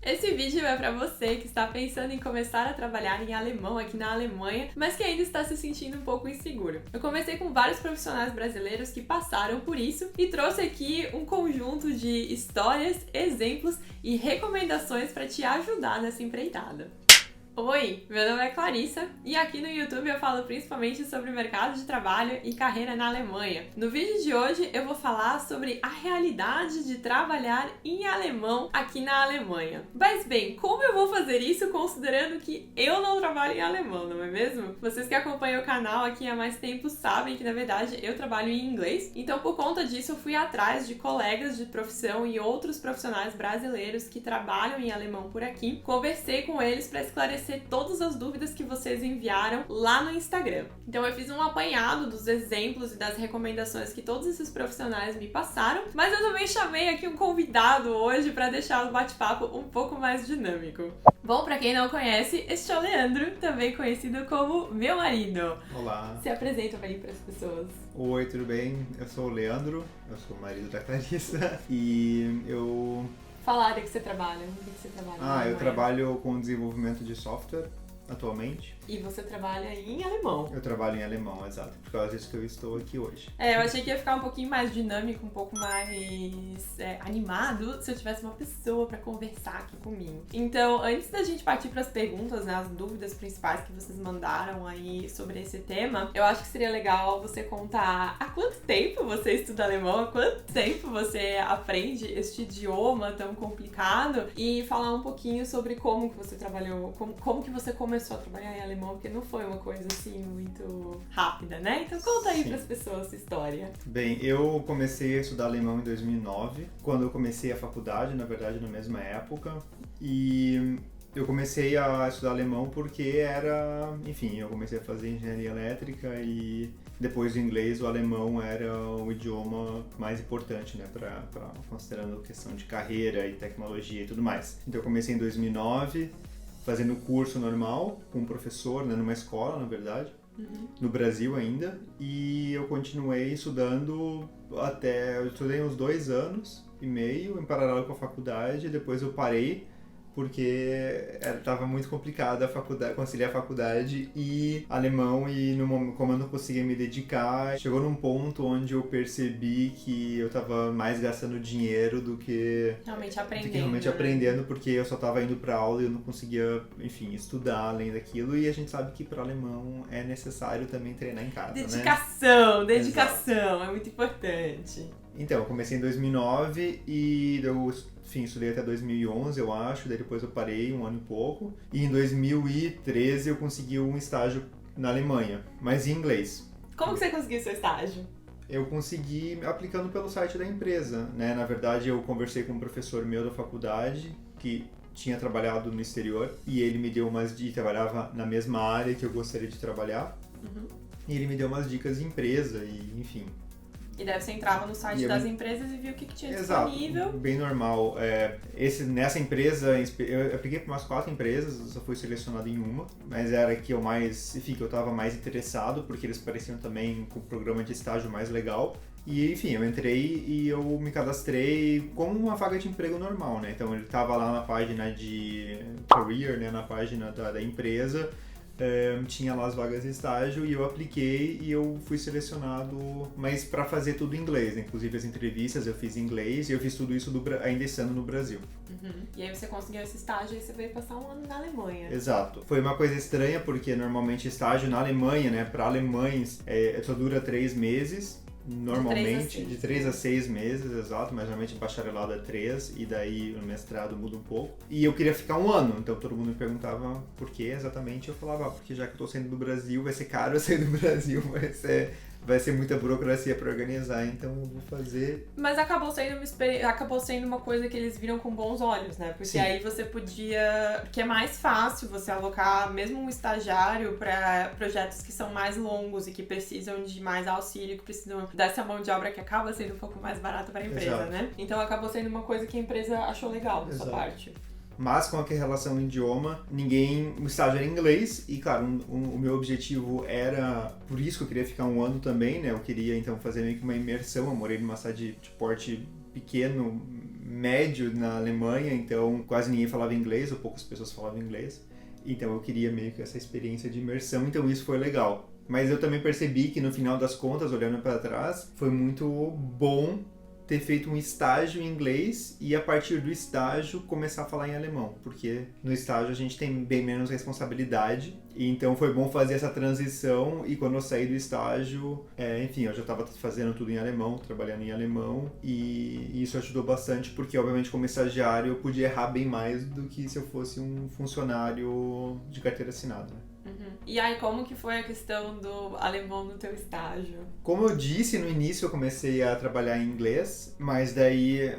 Esse vídeo é para você que está pensando em começar a trabalhar em alemão aqui na Alemanha, mas que ainda está se sentindo um pouco inseguro. Eu conversei com vários profissionais brasileiros que passaram por isso e trouxe aqui um conjunto de histórias, exemplos e recomendações para te ajudar nessa empreitada. Oi, meu nome é Clarissa e aqui no YouTube eu falo principalmente sobre o mercado de trabalho e carreira na Alemanha. No vídeo de hoje eu vou falar sobre a realidade de trabalhar em alemão aqui na Alemanha. Mas bem, como eu vou fazer isso considerando que eu não trabalho em alemão, não é mesmo? Vocês que acompanham o canal aqui há mais tempo sabem que na verdade eu trabalho em inglês, então por conta disso eu fui atrás de colegas de profissão e outros profissionais brasileiros que trabalham em alemão por aqui, conversei com eles para esclarecer todas as dúvidas que vocês enviaram lá no Instagram. Então eu fiz um apanhado dos exemplos e das recomendações que todos esses profissionais me passaram, mas eu também chamei aqui um convidado hoje para deixar o bate-papo um pouco mais dinâmico. Bom, para quem não conhece, este é o Leandro, também conhecido como meu marido. Olá. Se apresenta aí para as pessoas. Oi, tudo bem? Eu sou o Leandro, eu sou o marido da Clarissa e eu... Fala a área que você trabalha, o que você trabalha? eu trabalho com desenvolvimento de software atualmente. E você trabalha em alemão. Eu trabalho em alemão, exato, por causa disso que eu estou aqui hoje. Eu achei que ia ficar um pouquinho mais dinâmico, um pouco mais animado se eu tivesse uma pessoa pra conversar aqui comigo. Então, antes da gente partir pras perguntas, né, as dúvidas principais que vocês mandaram aí sobre esse tema, eu acho que seria legal você contar há quanto tempo você estuda alemão, há quanto tempo você aprende este idioma tão complicado e falar um pouquinho sobre como que você trabalhou, como que você começou a trabalhar em alemão, porque não foi uma coisa assim muito rápida, né? Então conta aí para as pessoas sua história. Bem, eu comecei a estudar alemão em 2009, quando eu comecei a faculdade, na verdade na mesma época, e eu comecei a estudar alemão porque eu comecei a fazer engenharia elétrica e depois do inglês o alemão era o idioma mais importante, né, considerando a questão de carreira e tecnologia e tudo mais. Então eu comecei em 2009, fazendo curso normal com um professor, né, numa escola, na verdade, no Brasil ainda, e eu continuei estudando eu estudei uns 2 anos e meio em paralelo com a faculdade, depois eu parei porque estava muito complicado conciliar a faculdade e alemão, e como eu não conseguia me dedicar, chegou num ponto onde eu percebi que eu estava mais gastando dinheiro do que realmente aprendendo, porque eu só estava indo para aula e eu não conseguia, enfim, estudar além daquilo, e a gente sabe que para alemão é necessário também treinar em casa, dedicação, Exato. É muito importante. Então, eu comecei em 2009 e eu estudei até 2011, eu acho, daí depois eu parei um ano e pouco. E em 2013 eu consegui um estágio na Alemanha, mas em inglês. Como que você conseguiu seu estágio? Eu consegui aplicando pelo site da empresa, né? Na verdade, eu conversei com um professor meu da faculdade que tinha trabalhado no exterior e ele me deu umas dicas, trabalhava na mesma área que eu gostaria de trabalhar. E ele me deu umas dicas de empresa e, enfim... E daí você entrava no site das empresas e viu o que tinha disponível. Exato, bem normal. Nessa empresa, eu apliquei para umas 4 empresas, eu só fui selecionado em uma, mas era que que eu estava mais interessado, porque eles pareciam também com o programa de estágio mais legal. E, enfim, eu entrei e eu me cadastrei como uma vaga de emprego normal, né? Então ele estava lá na página de career, né? Na página da empresa. Tinha lá as vagas de estágio e eu apliquei e eu fui selecionado, mas para fazer tudo em inglês, né? Inclusive as entrevistas eu fiz em inglês e eu fiz tudo isso ainda estando no Brasil. E aí você conseguiu esse estágio e você veio passar um ano na Alemanha. Exato. Foi uma coisa estranha porque normalmente estágio na Alemanha, né, para alemães, só dura 3 meses. Normalmente, de 3 a 6 meses, exato, mas normalmente bacharelado é 3 e daí o mestrado muda um pouco. E eu queria ficar um ano, então todo mundo me perguntava por que exatamente, eu falava, porque já que eu tô saindo do Brasil, vai ser caro eu sair do Brasil, vai ser muita burocracia para organizar, então eu vou fazer... Mas acabou sendo uma coisa que eles viram com bons olhos, né? Porque aí você podia... Porque é mais fácil você alocar mesmo um estagiário para projetos que são mais longos e que precisam de mais auxílio, que precisam dessa mão de obra que acaba sendo um pouco mais barata para a empresa, Exato. Né? Então acabou sendo uma coisa que a empresa achou legal dessa parte. Mas com a relação ao idioma, o estágio era em inglês e, claro, o meu objetivo era, por isso que eu queria ficar um ano também, né? Eu queria, então, fazer meio que uma imersão. Eu morei numa cidade de porte pequeno, médio na Alemanha, então quase ninguém falava inglês, ou poucas pessoas falavam inglês. Então eu queria meio que essa experiência de imersão, então isso foi legal. Mas eu também percebi que no final das contas, olhando para trás, foi muito bom ter feito um estágio em inglês e a partir do estágio começar a falar em alemão, porque no estágio a gente tem bem menos responsabilidade, e então foi bom fazer essa transição. E quando eu saí do estágio, enfim, eu já estava fazendo tudo em alemão, trabalhando em alemão, e isso ajudou bastante, porque obviamente como estagiário eu podia errar bem mais do que se eu fosse um funcionário de carteira assinada, né? Uhum. E aí, como que foi a questão do alemão no teu estágio? Como eu disse, no início eu comecei a trabalhar em inglês, mas daí,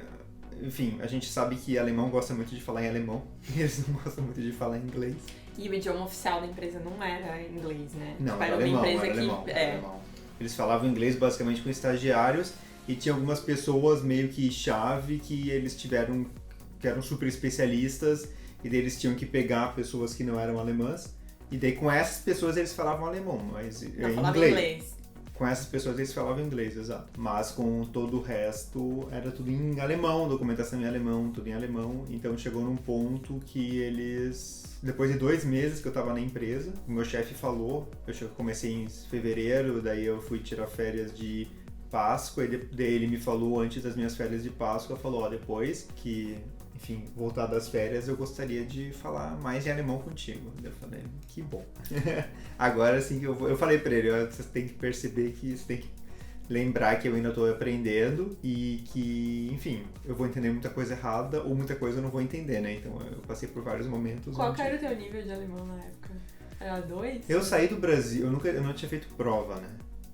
enfim, a gente sabe que alemão gosta muito de falar em alemão, e eles não gostam muito de falar em inglês. E o idioma oficial da empresa não era inglês, né? Não, tipo, era uma alemão, empresa era que alemão, era alemão. Eles falavam inglês basicamente com estagiários, e tinha algumas pessoas meio que chave que eles tiveram, que eram super especialistas, e daí eles tinham que pegar pessoas que não eram alemãs. E daí com essas pessoas eles falavam alemão, mas não falavam inglês. Com essas pessoas eles falavam inglês, exato. Mas com todo o resto era tudo em alemão, documentação em alemão, tudo em alemão. Então chegou num ponto que eles... Depois de 2 meses que eu tava na empresa, o meu chefe falou, eu comecei em fevereiro, daí eu fui tirar férias de Páscoa, e daí ele me falou antes das minhas férias de Páscoa, falou, depois que... Enfim, voltar das férias, eu gostaria de falar mais em alemão contigo. Eu falei, que bom. Agora sim que eu falei pra ele, você tem que perceber que você tem que lembrar que eu ainda tô aprendendo e que, enfim, eu vou entender muita coisa errada ou muita coisa eu não vou entender, né? Então eu passei por vários momentos. Qual era o teu nível de alemão na época? Era 2? Eu saí do Brasil, eu não tinha feito prova, né?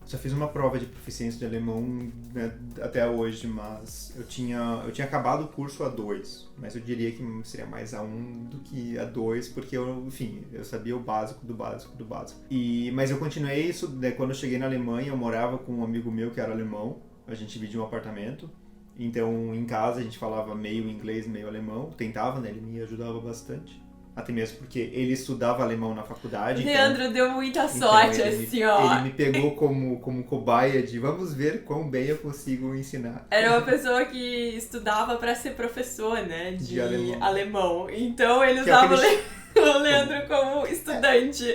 Só fiz uma prova de proficiência de alemão, né, até hoje, mas eu tinha acabado o curso A2, mas eu diria que seria mais A1 do que A2, porque eu sabia o básico do básico do básico. Mas eu continuei isso, né, quando eu cheguei na Alemanha, eu morava com um amigo meu que era alemão, a gente dividia um apartamento, então em casa a gente falava meio inglês, meio alemão, tentava, né, ele me ajudava bastante. Até mesmo porque ele estudava alemão na faculdade. Leandro então, deu muita sorte, assim, ó. Ele me pegou como cobaia de vamos ver quão bem eu consigo ensinar. Era uma pessoa que estudava pra ser professor, né? De alemão. Então ele usava o Leandro como estudante.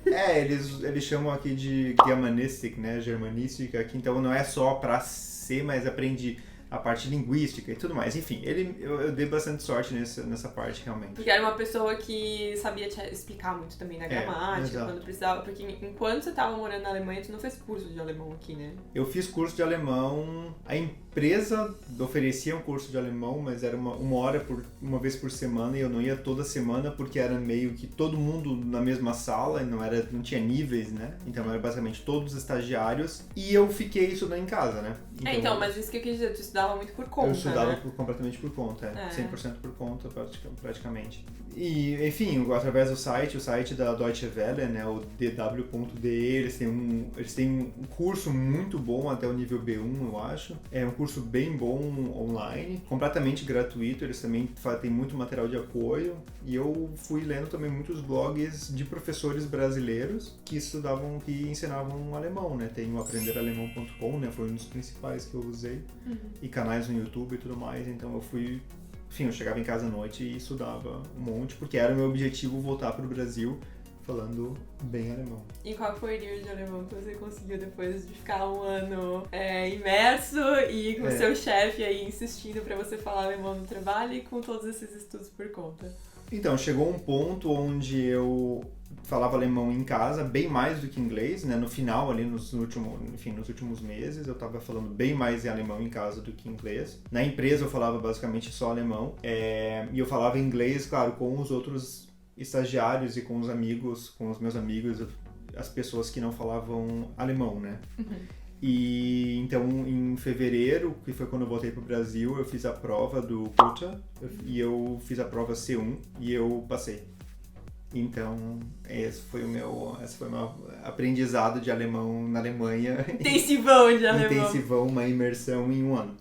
Eles chamam aqui de Germanistik, né? Germanística, que então não é só pra ser, mas aprendi a parte linguística e tudo mais. Enfim, eu dei bastante sorte nessa parte, realmente. Porque era uma pessoa que sabia te explicar muito também da gramática, quando precisava. Porque enquanto você estava morando na Alemanha, tu não fez curso de alemão aqui, né? Eu fiz curso de alemão. A empresa oferecia um curso de alemão, mas era uma vez por semana, e eu não ia toda semana, porque era meio que todo mundo na mesma sala, e não tinha níveis, né? Então era basicamente todos os estagiários, e eu fiquei estudando em casa, né? Então, mas isso que eu quis dizer, tu estudava muito por conta, eu estudava, né? Completamente por conta, 100% por conta, praticamente. E, enfim, através do site, o site da Deutsche Welle, né, o dw.de, eles têm um curso muito bom até o nível B1, eu acho. É um curso bem bom online, completamente gratuito, eles também têm muito material de apoio. E eu fui lendo também muitos blogs de professores brasileiros que ensinavam alemão, né? Tem o aprenderalemão.com, né, foi um dos principais que eu usei, e canais no YouTube e tudo mais, então eu chegava em casa à noite e estudava um monte, porque era o meu objetivo voltar para o Brasil falando bem alemão. E qual foi o nível de alemão que você conseguiu depois de ficar um ano imerso e com o seu chefe aí insistindo para você falar alemão no trabalho e com todos esses estudos por conta? Então, chegou um ponto onde eu falava alemão em casa bem mais do que inglês, né? No final, ali nos últimos meses, eu estava falando bem mais em alemão em casa do que inglês. Na empresa eu falava basicamente só alemão, e eu falava inglês, claro, com os outros estagiários e com os meus amigos, as pessoas que não falavam alemão, né? E então em fevereiro, que foi quando eu voltei pro Brasil, eu fiz a prova do Goethe, e eu fiz a prova C1 e eu passei. Então, esse foi o meu aprendizado de alemão na Alemanha. Intensivão de alemão. Intensivão, uma imersão em um ano.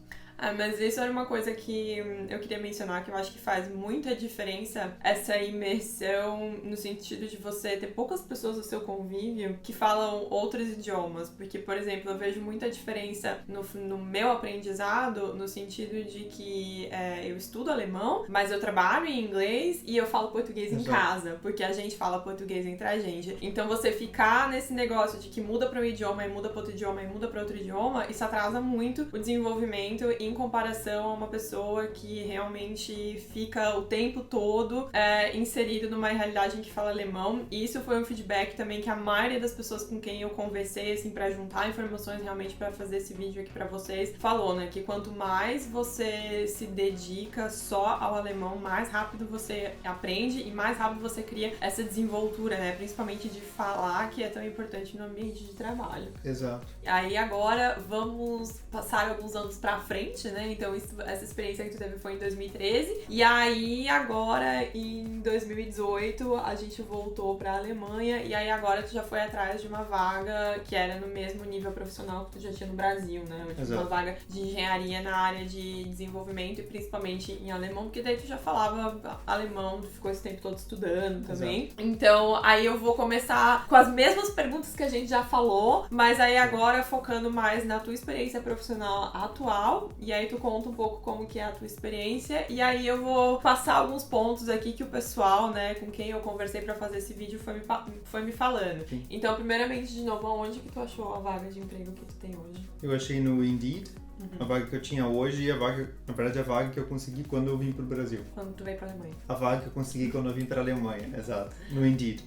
Mas isso era uma coisa que eu queria mencionar, que eu acho que faz muita diferença, essa imersão no sentido de você ter poucas pessoas no seu convívio que falam outros idiomas. Porque, por exemplo, eu vejo muita diferença no meu aprendizado, no sentido de que eu estudo alemão, mas eu trabalho em inglês e eu falo português em casa, porque a gente fala português entre a gente. Então você ficar nesse negócio de que muda para um idioma e muda para outro idioma e muda para outro idioma, isso atrasa muito o desenvolvimento em comparação a uma pessoa que realmente fica o tempo todo inserido numa realidade em que fala alemão. E isso foi um feedback também que a maioria das pessoas com quem eu conversei, assim, pra juntar informações realmente pra fazer esse vídeo aqui pra vocês, falou, né, que quanto mais você se dedica só ao alemão, mais rápido você aprende e mais rápido você cria essa desenvoltura, né, principalmente de falar, que é tão importante no ambiente de trabalho. Exato. Aí agora vamos passar alguns anos pra frente, né, então essa experiência que tu teve foi em 2013, e aí agora em 2018 a gente voltou pra Alemanha, e aí agora tu já foi atrás de uma vaga que era no mesmo nível profissional que tu já tinha no Brasil, né? Uma vaga de engenharia na área de desenvolvimento e principalmente em alemão, porque daí tu já falava alemão, tu ficou esse tempo todo estudando também. Exato. Então aí eu vou começar com as mesmas perguntas que a gente já falou, mas aí agora focando mais na tua experiência profissional atual, e aí tu conta um pouco como que é a tua experiência, e aí eu vou passar alguns pontos aqui que o pessoal, né, com quem eu conversei pra fazer esse vídeo foi me falando. Sim. Então, primeiramente, de novo, aonde que tu achou a vaga de emprego que tu tem hoje? Eu achei no Indeed, a vaga que eu tinha hoje e a vaga, na verdade, a vaga que eu consegui quando eu vim pro Brasil. Quando tu veio pra Alemanha. A vaga que eu consegui quando eu vim pra Alemanha, exato, no Indeed.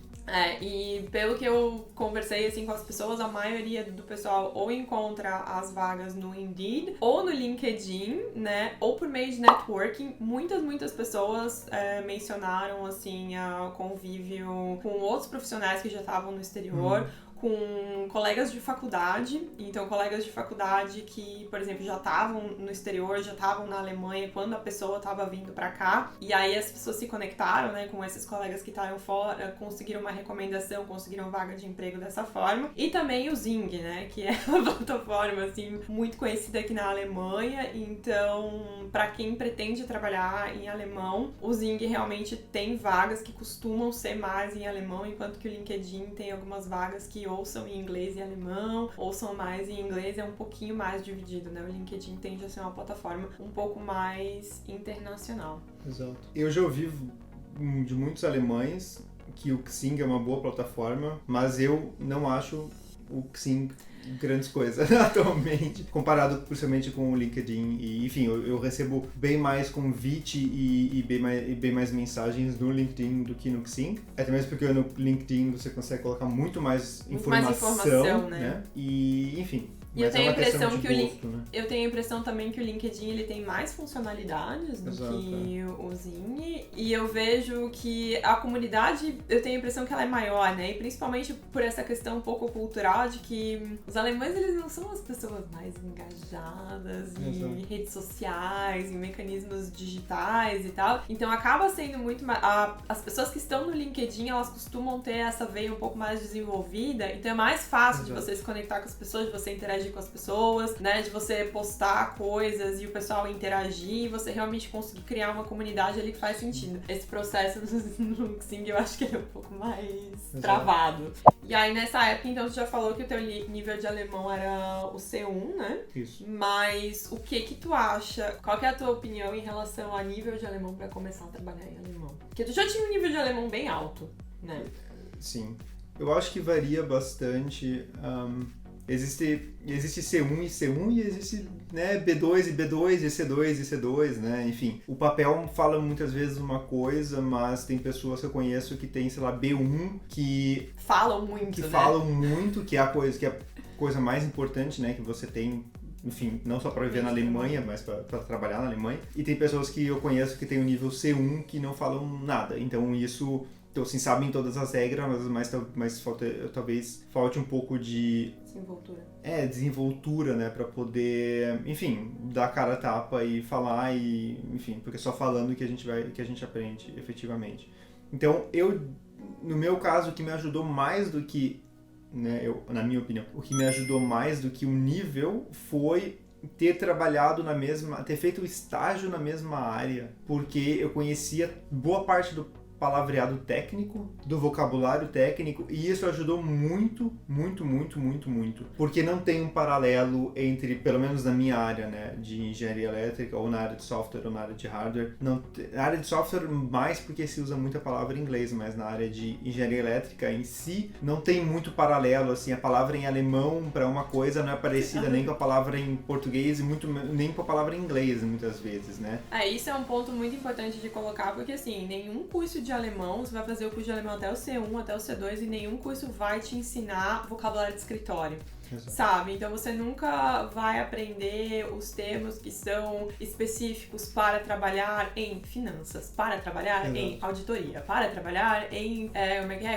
E pelo que eu conversei assim com as pessoas, a maioria do pessoal ou encontra as vagas no Indeed ou no LinkedIn, né, ou por meio de networking. Muitas pessoas mencionaram assim o convívio com outros profissionais que já estavam no exterior, com colegas de faculdade, então colegas de faculdade que, por exemplo, já estavam no exterior, já estavam na Alemanha quando a pessoa estava vindo pra cá, e aí as pessoas se conectaram, né, com esses colegas que estavam fora, conseguiram uma recomendação, conseguiram vaga de emprego dessa forma, e também o Xing, né, que é uma plataforma, assim, muito conhecida aqui na Alemanha, então, pra quem pretende trabalhar em alemão, o Xing realmente tem vagas que costumam ser mais em alemão, enquanto que o LinkedIn tem algumas vagas que ou são em inglês e alemão, ou são mais em inglês, é um pouquinho mais dividido, né? O LinkedIn tende a ser uma plataforma um pouco mais internacional. Exato. Eu já ouvi de muitos alemães que o Xing é uma boa plataforma, mas eu não acho o Xing grandes coisas atualmente, comparado principalmente com o LinkedIn. E, enfim, eu recebo bem mais convite e bem mais mensagens no LinkedIn do que no Xing. Até mesmo porque no LinkedIn você consegue colocar muito mais informação, né? E, enfim. E eu tenho a impressão que eu tenho a impressão também que o LinkedIn ele tem mais funcionalidades do que o Xing, e eu vejo que a comunidade, eu tenho a impressão que ela é maior, né? E principalmente por essa questão um pouco cultural de que os alemães eles não são as pessoas mais engajadas em redes sociais, em mecanismos digitais e tal. Então acaba sendo muito mais as pessoas que estão no LinkedIn, elas costumam ter essa veia um pouco mais desenvolvida, então é mais fácil de você se conectar com as pessoas, de você interagir com as pessoas, né, de você postar coisas e o pessoal interagir e você realmente conseguir criar uma comunidade ali que faz sentido. Esse processo no Xing eu acho que ele é um pouco mais travado. E aí nessa época, então, você já falou que o teu nível de alemão era o C1, né? Isso. Mas o que tu acha? Qual que é a tua opinião em relação a nível de alemão pra começar a trabalhar em alemão? Porque tu já tinha um nível de alemão bem alto, né? Sim. Eu acho que varia bastante. Existe C1 e C1 e existe, né, B2 e B2 e C2 e C2, né, enfim. O papel fala muitas vezes uma coisa, mas tem pessoas que eu conheço que tem, sei lá, B1 que... falam muito, que é a coisa mais importante, né, que você tem, enfim, não só para viver na Alemanha, mas para trabalhar na Alemanha. E tem pessoas que eu conheço que tem o nível C1 que não falam nada, então isso... Então, assim, sabem todas as regras, mas talvez falte um pouco de... desenvoltura. Desenvoltura, né? Pra poder, enfim, dar a cara a tapa e falar e... Enfim, porque é só falando que a gente aprende, efetivamente. Então, no meu caso, o que me ajudou mais do que... Né, na minha opinião, o que me ajudou mais do que o nível foi ter trabalhado ter feito o estágio na mesma área, porque eu conhecia boa parte do palavreado técnico, do vocabulário técnico, e isso ajudou muito, muito, muito, muito, muito. Porque não tem um paralelo entre, pelo menos na minha área, né, de engenharia elétrica, ou na área de software, ou na área de hardware. Na área de software, mais porque se usa muita palavra em inglês, mas na área de engenharia elétrica em si, não tem muito paralelo, assim, a palavra em alemão para uma coisa não é parecida nem com a palavra em português, e nem com a palavra em inglês, muitas vezes, né? Isso é um ponto muito importante de colocar, porque assim, nenhum curso de alemão, você vai fazer o curso de alemão até o C1, até o C2, e nenhum curso vai te ensinar vocabulário de escritório. Exato. Sabe? Então você nunca vai aprender os termos que são específicos para trabalhar em finanças, para trabalhar Exato. em auditoria, para trabalhar em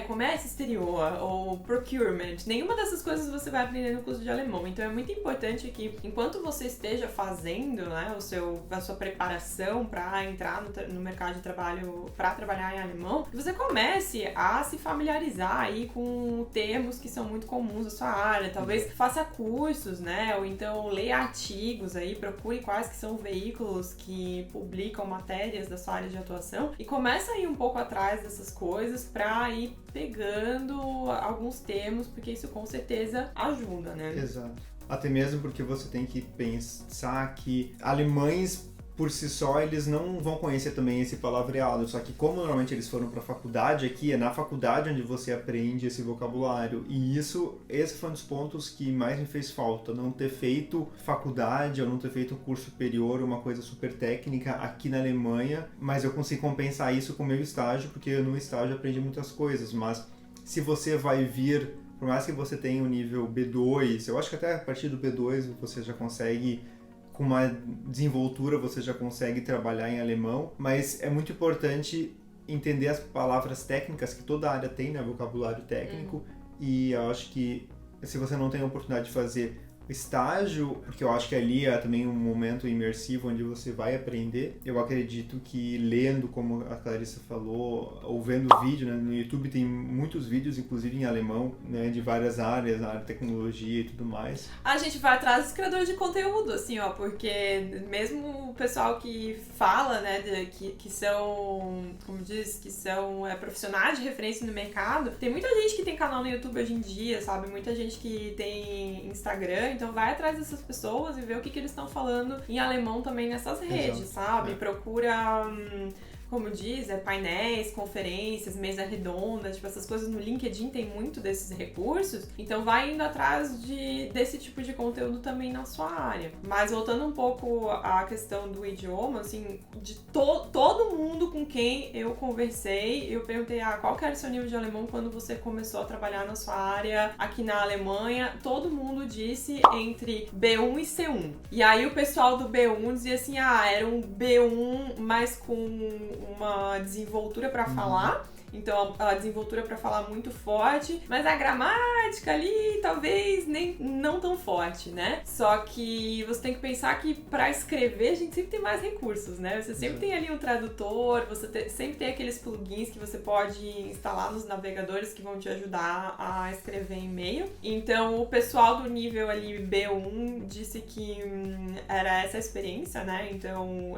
comércio exterior ou procurement. Nenhuma dessas coisas você vai aprender no curso de alemão. Então é muito importante que, enquanto você esteja fazendo, né, a sua preparação para entrar no mercado de trabalho, para trabalhar em alemão, você comece a se familiarizar aí com termos que são muito comuns da sua área. Talvez faça cursos, né? Ou então leia artigos aí, procure quais que são veículos que publicam matérias da sua área de atuação e começa a ir um pouco atrás dessas coisas pra ir pegando alguns termos, porque isso com certeza ajuda, né? Exato. Até mesmo porque você tem que pensar que alemães por si só, eles não vão conhecer também esse palavreado, só que como normalmente eles foram para a faculdade, aqui é na faculdade onde você aprende esse vocabulário, e esse foi um dos pontos que mais me fez falta, não ter feito faculdade ou não ter feito um curso superior, uma coisa super técnica aqui na Alemanha, mas eu consegui compensar isso com o meu estágio, porque no estágio eu aprendi muitas coisas, mas se você vai vir, por mais que você tenha um nível B2, eu acho que até a partir do B2 você já consegue, com uma desenvoltura você já consegue trabalhar em alemão, mas é muito importante entender as palavras técnicas que toda área tem, né, vocabulário técnico, e eu acho que se você não tem a oportunidade de fazer estágio, porque eu acho que ali é também um momento imersivo onde você vai aprender. Eu acredito que lendo, como a Clarissa falou, ou vendo vídeo, né, no YouTube tem muitos vídeos, inclusive em alemão, né, de várias áreas, na área de tecnologia e tudo mais. A gente vai atrás dos criadores de conteúdo, assim, ó, porque mesmo o pessoal que fala, né, que são, como diz, que são profissionais de referência no mercado, tem muita gente que tem canal no YouTube hoje em dia, sabe? Muita gente que tem Instagram. Então vai atrás dessas pessoas e vê o que eles estão falando em alemão também nessas redes, Exato. sabe? Procura, como diz, painéis, conferências, mesa redonda, tipo, essas coisas no LinkedIn tem muito desses recursos. Então vai indo atrás desse tipo de conteúdo também na sua área. Mas voltando um pouco à questão do idioma, assim, de todo mundo com quem eu conversei, eu perguntei, qual que era o seu nível de alemão quando você começou a trabalhar na sua área aqui na Alemanha? Todo mundo disse entre B1 e C1. E aí o pessoal do B1 dizia assim, era um B1, mas com uma desenvoltura para falar, então a desenvoltura para falar muito forte, mas a gramática ali talvez nem não tão forte, né? Só que você tem que pensar que para escrever a gente sempre tem mais recursos, né? Você sempre tem ali um tradutor, sempre tem aqueles plugins que você pode instalar nos navegadores que vão te ajudar a escrever e-mail. Então o pessoal do nível ali B1 disse que era essa a experiência, né? Então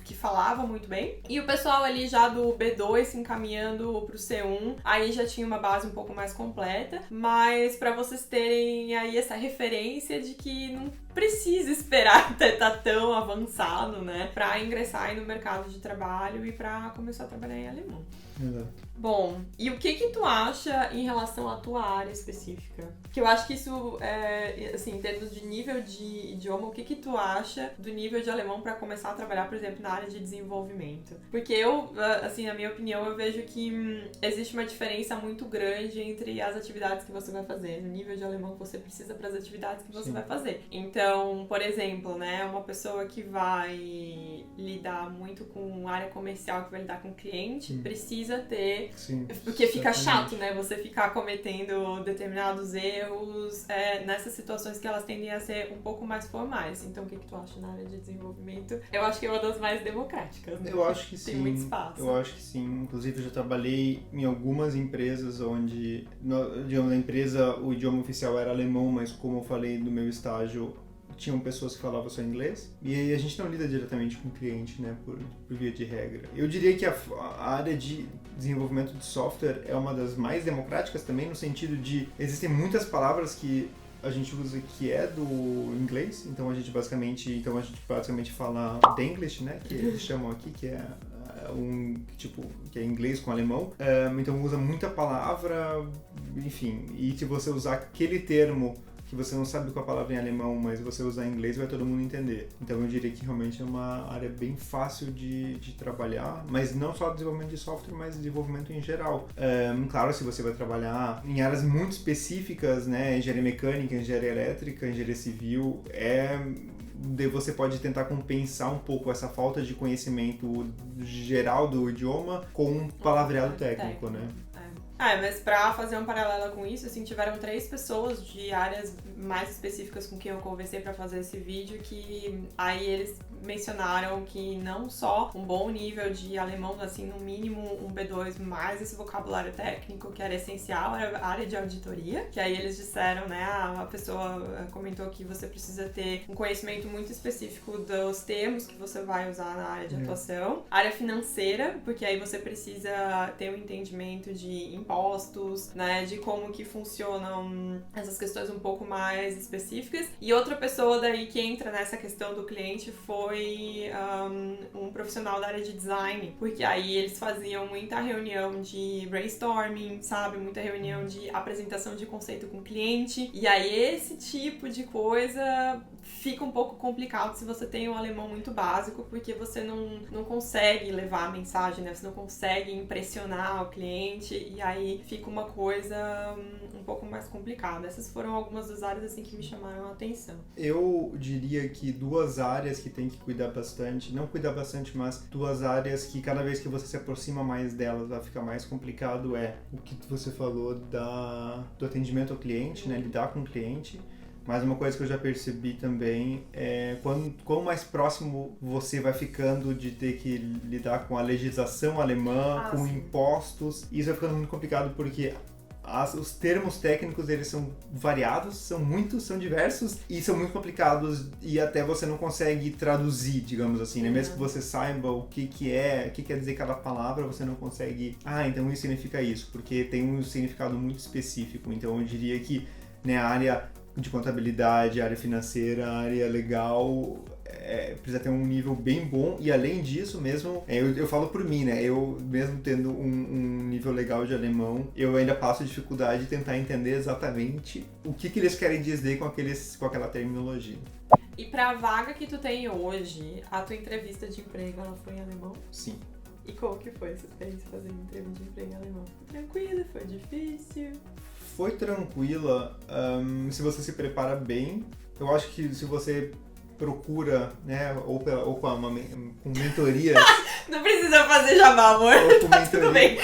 que falava muito bem. E o pessoal ali já do B2 se encaminhando pro C1, aí já tinha uma base um pouco mais completa, mas para vocês terem aí essa referência de que não precisa esperar até estar tão avançado, né, para ingressar aí no mercado de trabalho e para começar a trabalhar em alemão. Exato. Bom, e o que tu acha em relação à tua área específica? Que eu acho que isso, assim, em termos de nível de idioma, o que tu acha do nível de alemão para começar a trabalhar, por exemplo, na área de desenvolvimento? Porque eu, assim, na minha opinião, eu vejo que existe uma diferença muito grande entre as atividades que você vai fazer, no nível de alemão que você precisa para as atividades que você vai fazer. Então, por exemplo, né, uma pessoa que vai lidar muito com área comercial, que vai lidar com cliente, precisa ter... Sim, porque fica exatamente. chato, né? Você ficar cometendo determinados erros nessas situações que elas tendem a ser um pouco mais formais. Então, o que tu acha na área de desenvolvimento? Eu acho que é uma das mais democráticas, né? Eu acho que sim. Tem muito espaço. Eu acho que sim. Inclusive, eu já trabalhei em algumas empresas onde, digamos, na empresa o idioma oficial era alemão, mas como eu falei no meu estágio, tinham pessoas que falavam só inglês, e a gente não lida diretamente com o cliente, né, por via de regra. Eu diria que a área de desenvolvimento de software é uma das mais democráticas também, no sentido de existem muitas palavras que a gente usa que é do inglês, então a gente basicamente fala Denglish, né, que eles chamam aqui, que é que é inglês com alemão, então usa muita palavra, enfim, e se você usar aquele termo que você não sabe qual a palavra em alemão, mas você usar em inglês, vai todo mundo entender. Então eu diria que realmente é uma área bem fácil de trabalhar, mas não só desenvolvimento de software, mas desenvolvimento em geral. Claro, se você vai trabalhar em áreas muito específicas, né, engenharia mecânica, engenharia elétrica, engenharia civil, você pode tentar compensar um pouco essa falta de conhecimento geral do idioma com um palavreado técnico, né? Mas pra fazer um paralelo com isso, assim, tiveram 3 pessoas de áreas mais específicas com quem eu conversei pra fazer esse vídeo, que aí eles mencionaram que não só um bom nível de alemão, assim, no mínimo um B2, mais esse vocabulário técnico que era essencial, era a área de auditoria, que aí eles disseram, né, a pessoa comentou que você precisa ter um conhecimento muito específico dos termos que você vai usar na área de atuação. Área financeira, porque aí você precisa ter um entendimento de impostos, né, de como que funcionam essas questões um pouco mais específicas. E outra pessoa daí que entra nessa questão do cliente foi um profissional da área de design, porque aí eles faziam muita reunião de brainstorming, sabe, muita reunião de apresentação de conceito com o cliente, e aí esse tipo de coisa fica um pouco complicado se você tem um alemão muito básico, porque você não consegue levar a mensagem, né? Você não consegue impressionar o cliente, e aí fica uma coisa um pouco mais complicada. Essas foram algumas das áreas assim que me chamaram a atenção. Eu diria que 2 áreas que tem que cuidar bastante, não cuidar bastante, mas 2 áreas que cada vez que você se aproxima mais delas vai ficar mais complicado, é o que você falou do atendimento ao cliente, né? Lidar com o cliente. Mas uma coisa que eu já percebi também é quanto mais próximo você vai ficando de ter que lidar com a legislação alemã, com impostos, isso vai ficando muito complicado porque os termos técnicos, eles são variados, são diversos e são muito complicados e até você não consegue traduzir, digamos assim, né? Mesmo que você saiba o que quer dizer cada palavra, você não consegue, então isso significa isso, porque tem um significado muito específico. Então eu diria que, né, a área de contabilidade, área financeira, área legal, precisa ter um nível bem bom, e além disso mesmo, eu falo por mim, né, eu mesmo tendo um nível legal de alemão, eu ainda passo dificuldade de tentar entender exatamente o que eles querem dizer com aquela terminologia. E pra vaga que tu tem hoje, a tua entrevista de emprego, ela foi em alemão? Sim. E como que foi essa experiência fazendo entrevista de emprego em alemão? Foi tranquila? Foi difícil? Foi tranquila, se você se prepara bem. Eu acho que se você procura, né, ou com mentoria... Não precisa fazer jabá, amor. Tá tudo bem.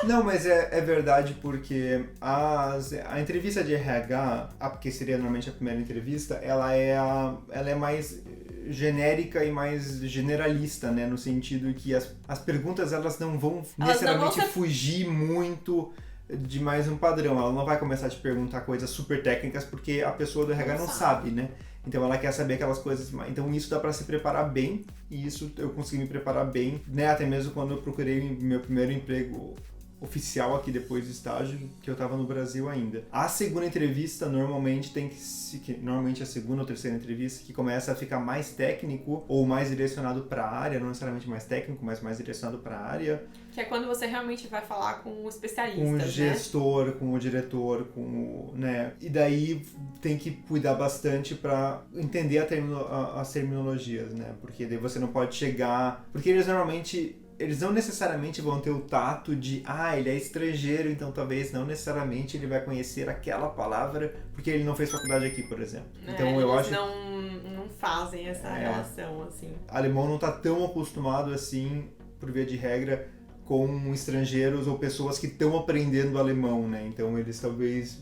Não, mas é verdade, porque a entrevista de RH, que seria normalmente a primeira entrevista, ela é mais genérica e mais generalista, né, no sentido que as perguntas elas não vão necessariamente fugir muito de mais um padrão. Ela não vai começar a te perguntar coisas super técnicas porque a pessoa do RH não sabe, né? Então ela quer saber aquelas coisas. Então isso dá pra se preparar bem, e isso eu consegui me preparar bem, né? Até mesmo quando eu procurei meu primeiro emprego oficial aqui depois do estágio, que eu tava no Brasil ainda. A segunda entrevista normalmente normalmente a segunda ou terceira entrevista que começa a ficar mais técnico ou mais direcionado para a área, não necessariamente mais técnico, mas mais direcionado para a área. Que é quando você realmente vai falar com o especialista, com o gestor, né? Com o diretor, né? E daí tem que cuidar bastante para entender as terminologias, né? Porque daí você não pode chegar... Porque eles não necessariamente vão ter o tato de, ele é estrangeiro, então talvez não necessariamente ele vai conhecer aquela palavra porque ele não fez faculdade aqui, por exemplo. Então eu acho... não fazem essa relação, assim. O alemão não tá tão acostumado assim, por via de regra, com estrangeiros ou pessoas que estão aprendendo alemão, né? Então eles talvez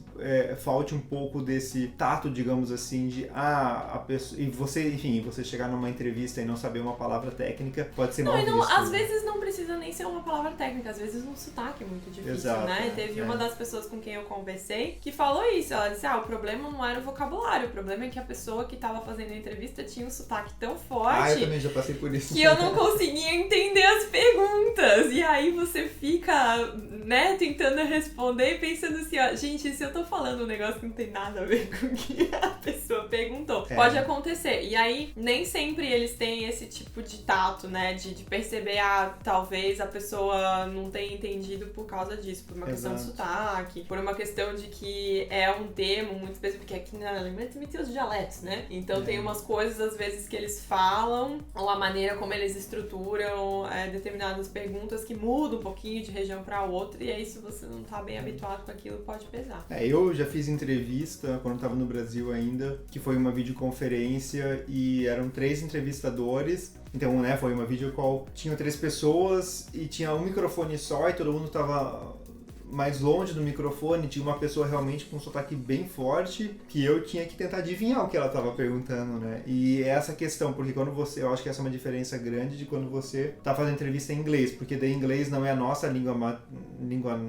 falte um pouco desse tato, digamos assim, de a pessoa... E você chegar numa entrevista e não saber uma palavra técnica, pode ser mal visto. Às vezes não precisa precisa nem ser uma palavra técnica, às vezes um sotaque é muito difícil, Exato, né? Teve uma das pessoas com quem eu conversei que falou isso, ela disse, o problema não era o vocabulário, o problema é que a pessoa que tava fazendo a entrevista tinha um sotaque tão forte eu também já passei por isso. que eu não conseguia entender as perguntas. E aí você fica, né, tentando responder e pensando assim, gente, se eu tô falando um negócio que não tem nada a ver com o que a pessoa perguntou, pode acontecer. E aí, nem sempre eles têm esse tipo de tato, né, de perceber, talvez a pessoa não tenha entendido por causa disso, por uma questão de sotaque, por uma questão de que é um termo muito específico, porque aqui na Alemanha também tem os dialetos, né? Então tem umas coisas, às vezes, que eles falam, ou a maneira como eles estruturam determinadas perguntas que muda um pouquinho de região pra outra, e aí se você não tá bem habituado com aquilo, pode pesar. Eu já fiz entrevista, quando eu tava no Brasil ainda, que foi uma videoconferência e eram 3 entrevistadores. Então, né, foi uma videocall, tinham 3 pessoas e tinha um microfone só e todo mundo tava mais longe do microfone, tinha uma pessoa realmente com um sotaque bem forte, que eu tinha que tentar adivinhar o que ela estava perguntando, né? E essa questão, porque quando eu acho que essa é uma diferença grande de quando você tá fazendo entrevista em inglês, porque daí inglês não é a nossa língua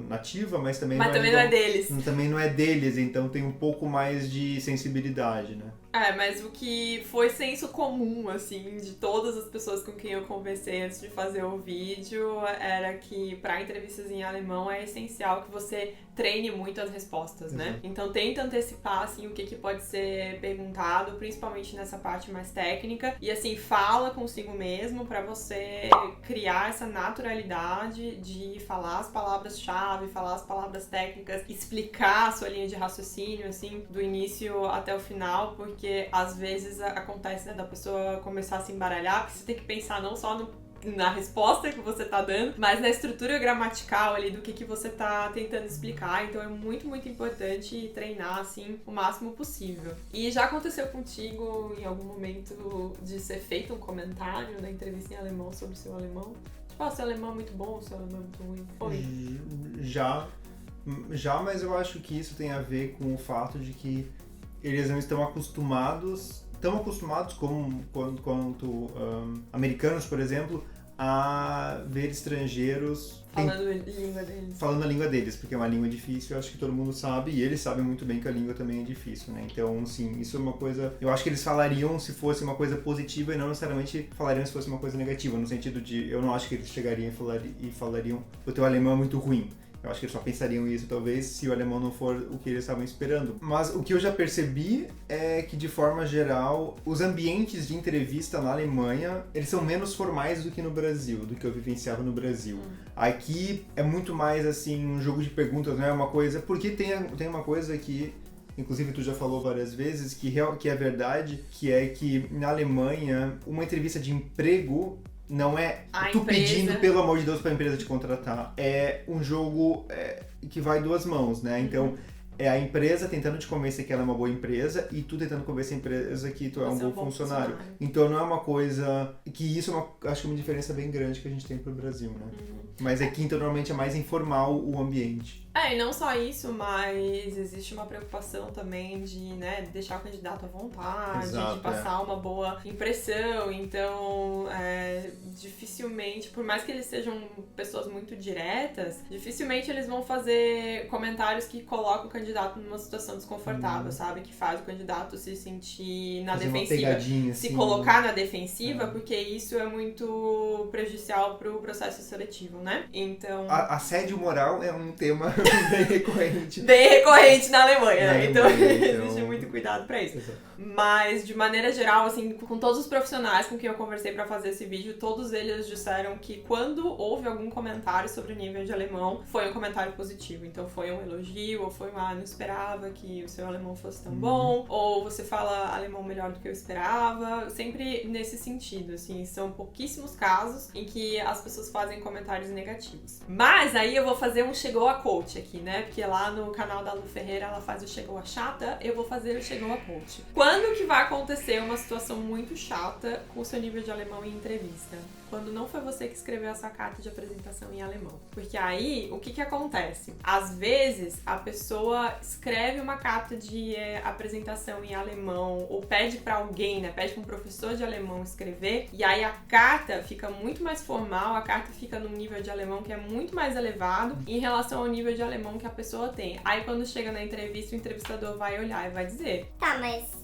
nativa, mas também não é deles. Também não é deles, então tem um pouco mais de sensibilidade, né? Mas o que foi senso comum, assim, de todas as pessoas com quem eu conversei antes de fazer o vídeo, era que para entrevistas em alemão é essencial que você treine muito as respostas, né? Então tenta antecipar, assim, o que pode ser perguntado, principalmente nessa parte mais técnica, e assim, fala consigo mesmo para você criar essa naturalidade de falar as palavras-chave, falar as palavras técnicas, explicar a sua linha de raciocínio, assim, do início até o final, porque às vezes acontece, né, da pessoa começar a se embaralhar, porque você tem que pensar não só na resposta que você tá dando, mas na estrutura gramatical ali do que você tá tentando explicar. Então é muito, muito importante treinar, assim, o máximo possível. E já aconteceu contigo em algum momento de ser feito um comentário na entrevista em alemão sobre o seu alemão? Tipo, seu alemão é muito bom, seu alemão é muito ruim? Foi? Já, mas eu acho que isso tem a ver com o fato de que eles não estão acostumados, tão acostumados como quanto americanos, por exemplo, a ver estrangeiros falando a língua deles, porque é uma língua difícil, eu acho que todo mundo sabe, e eles sabem muito bem que a língua também é difícil, né? Então, sim, isso é uma coisa, eu acho que eles falariam se fosse uma coisa positiva e não necessariamente falariam se fosse uma coisa negativa, no sentido de, eu não acho que eles chegariam e falariam, o teu alemão é muito ruim. Eu acho que eles só pensariam isso, talvez, se o alemão não for o que eles estavam esperando. Mas o que eu já percebi é que, de forma geral, os ambientes de entrevista na Alemanha, eles são menos formais do que no Brasil, do que eu vivenciava no Brasil. Aqui é muito mais, assim, um jogo de perguntas, não é uma coisa... Porque tem uma coisa que... Inclusive, tu já falou várias vezes, que é verdade, que é que, na Alemanha, uma entrevista de emprego... Não é tu pedindo, pelo amor de Deus, pra empresa te contratar. É um jogo que vai 2 mãos, né? Então, é a empresa tentando te convencer que ela é uma boa empresa e tu tentando convencer a empresa que tu é um bom funcionário. Então, não é uma coisa... Que isso acho que é uma diferença bem grande que a gente tem pro Brasil, né? Mas aqui, então, normalmente é mais informal o ambiente. E não só isso, mas existe uma preocupação também de, né, deixar o candidato à vontade, de passar uma boa impressão. Então, dificilmente, por mais que eles sejam pessoas muito diretas, dificilmente eles vão fazer comentários que colocam o candidato numa situação desconfortável, sabe? Que faz o candidato se sentir na defensiva. Se colocar na defensiva, porque isso é muito prejudicial pro processo seletivo, né? Então... Assédio moral é um tema... bem recorrente. Bem recorrente na Alemanha, né? Então existe muito cuidado pra isso. Exato. Mas, de maneira geral, assim, com todos os profissionais com quem eu conversei pra fazer esse vídeo, todos eles disseram que quando houve algum comentário sobre o nível de alemão, foi um comentário positivo. Então foi um elogio, ou foi não esperava que o seu alemão fosse tão bom, ou você fala alemão melhor do que eu esperava. Sempre nesse sentido, assim, são pouquíssimos casos em que as pessoas fazem comentários negativos. Mas aí eu vou fazer um chegou a coach aqui, né? Porque lá no canal da Lu Ferreira ela faz o chegou a chata, eu vou fazer o chegou a coach. Quando que vai acontecer uma situação muito chata com o seu nível de alemão em entrevista? quando não foi você que escreveu a sua carta de apresentação em alemão. Porque aí, o que acontece? Às vezes, a pessoa escreve uma carta de apresentação em alemão ou pede pra alguém, né? Pede pra um professor de alemão escrever, e aí a carta fica muito mais formal, a carta fica num nível de alemão que é muito mais elevado em relação ao nível de alemão que a pessoa tem. Aí quando chega na entrevista, o entrevistador vai olhar e vai dizer: tá, mas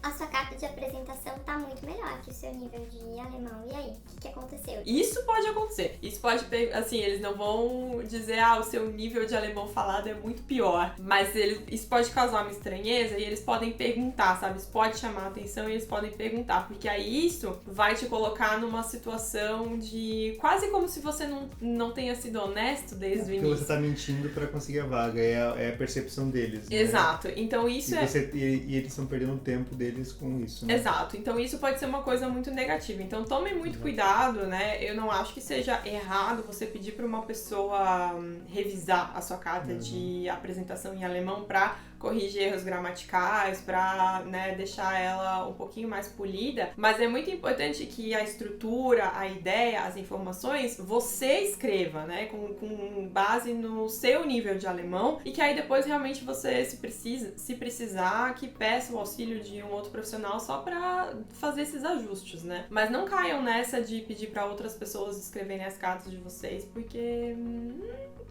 a sua carta de apresentação tá muito melhor que o seu nível de alemão. E aí, o que aconteceu? Isso pode acontecer. Isso pode, assim, eles não vão dizer, o seu nível de alemão falado é muito pior. Mas isso pode causar uma estranheza e eles podem perguntar, sabe? Isso pode chamar a atenção e eles podem perguntar. Porque aí isso vai te colocar numa situação de quase como se você não tenha sido honesto desde o início. Porque você tá mentindo pra conseguir a vaga. É a percepção deles, né? Exato. Então isso e eles estão perdendo o tempo deles com isso, né? Exato. Então isso pode ser uma coisa muito negativa. Então tome muito cuidado, né? Eu não acho que seja errado você pedir para uma pessoa revisar a sua carta de apresentação em alemão para corrigir erros gramaticais, pra, né, deixar ela um pouquinho mais polida, mas é muito importante que a estrutura, a ideia, as informações, você escreva, né, com base no seu nível de alemão, e que aí depois realmente você, se precisar, que peça o auxílio de um outro profissional só pra fazer esses ajustes, né. Mas não caiam nessa de pedir pra outras pessoas escreverem as cartas de vocês, porque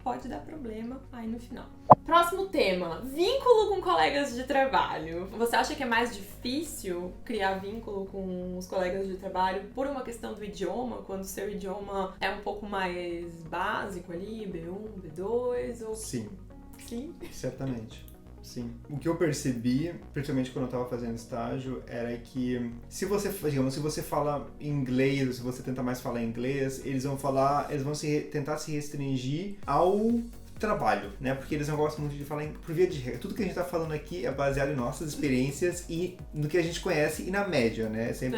pode dar problema aí no final. Próximo tema, vínculo com colegas de trabalho. Você acha que é mais difícil criar vínculo com os colegas de trabalho por uma questão do idioma, quando o seu idioma é um pouco mais básico ali, B1, B2? Ou... Sim. Sim? Certamente. Sim. O que eu percebi, principalmente quando eu estava fazendo estágio, era que se você fala inglês, ou se você tenta mais falar inglês, eles vão tentar se restringir ao trabalho, né? Porque eles não gostam muito de falar por via de regra. Tudo que a gente tá falando aqui é baseado em nossas experiências e no que a gente conhece e na média, né? Sempre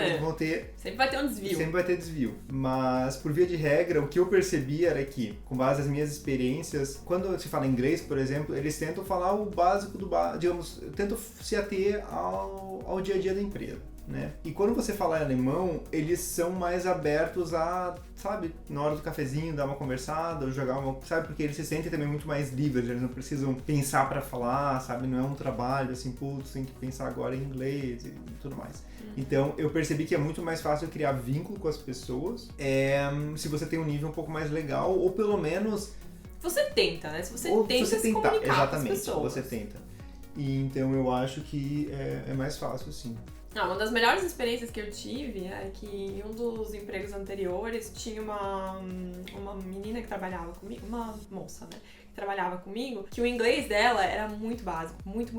vai ter um desvio. Sempre vai ter desvio. Mas, por via de regra, o que eu percebi era que, com base nas minhas experiências, quando se fala inglês, por exemplo, eles tentam falar o básico digamos, tentam se ater ao dia a dia da empresa, né? E quando você fala em alemão, eles são mais abertos a, sabe, na hora do cafezinho, dar uma conversada, ou jogar uma, sabe, porque eles se sentem também muito mais livres, eles não precisam pensar pra falar, sabe, não é um trabalho assim, putz, tem que pensar agora em inglês e tudo mais. Então, eu percebi que é muito mais fácil criar vínculo com as pessoas, se você tem um nível um pouco mais legal, ou pelo menos... Você tenta, né? Se você tenta se comunicar exatamente, com as pessoas. Você tenta. E então, eu acho que é mais fácil, sim. Uma das melhores experiências que eu tive é que em um dos empregos anteriores tinha uma menina que trabalhava comigo, uma moça, né? Que trabalhava comigo, que o inglês dela era muito básico, muito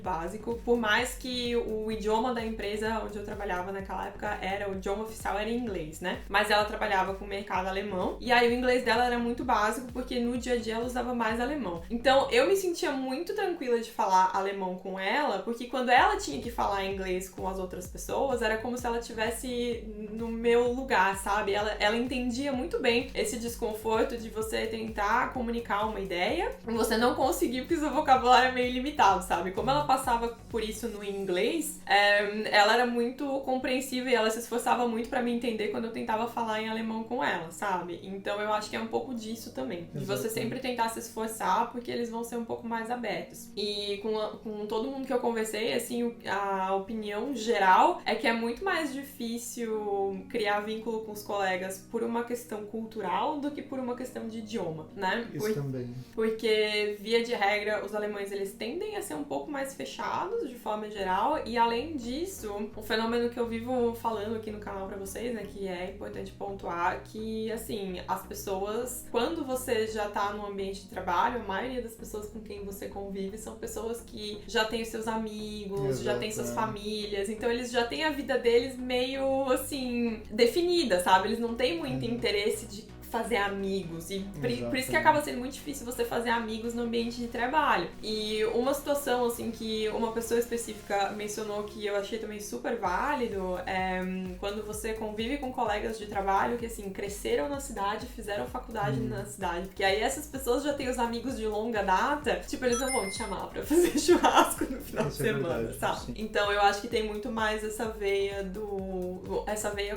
básico, por mais que o idioma da empresa onde eu trabalhava naquela época o idioma oficial era inglês, né? Mas ela trabalhava com o mercado alemão, e aí o inglês dela era muito básico, porque no dia a dia ela usava mais alemão. Então eu me sentia muito tranquila de falar alemão com ela, porque quando ela tinha que falar inglês com as outras pessoas, era como se ela estivesse no meu lugar, sabe? Ela entendia muito bem esse desconforto de você tentar comunicar uma ideia e você não conseguir porque seu vocabulário é meio limitado, sabe? Como ela passava por isso no inglês, ela era muito compreensiva e ela se esforçava muito pra me entender quando eu tentava falar em alemão com ela, sabe? Então eu acho que é um pouco disso também, de você sempre tentar se esforçar, porque eles vão ser um pouco mais abertos. E com todo mundo que eu conversei, assim, a opinião geral é que é muito mais difícil criar vínculo com os colegas por uma questão cultural do que por uma questão de idioma, né? Isso também. Porque, via de regra, os alemães, eles tendem a ser um pouco mais fechados, de forma geral, e além disso, um fenômeno que eu vivo falando aqui no canal pra vocês, né, que é importante pontuar, que, assim, as pessoas, quando você já tá no ambiente de trabalho, a maioria das pessoas com quem você convive são pessoas que já têm os seus amigos, já têm suas famílias, então eles já têm a vida deles meio, assim, definida, sabe? Eles não têm muito interesse de fazer amigos. E por isso que Exatamente. acaba sendo muito difícil você fazer amigos no ambiente de trabalho. E uma situação, assim, que uma pessoa específica mencionou que eu achei também super válido é quando você convive com colegas de trabalho que, assim, cresceram na cidade, fizeram faculdade na cidade. Porque aí essas pessoas já têm os amigos de longa data, tipo, eles não vão te chamar pra fazer churrasco no final de Isso é semana, verdade, sabe? sim. Então eu acho que tem muito mais essa veia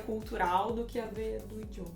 cultural do que a veia do idioma.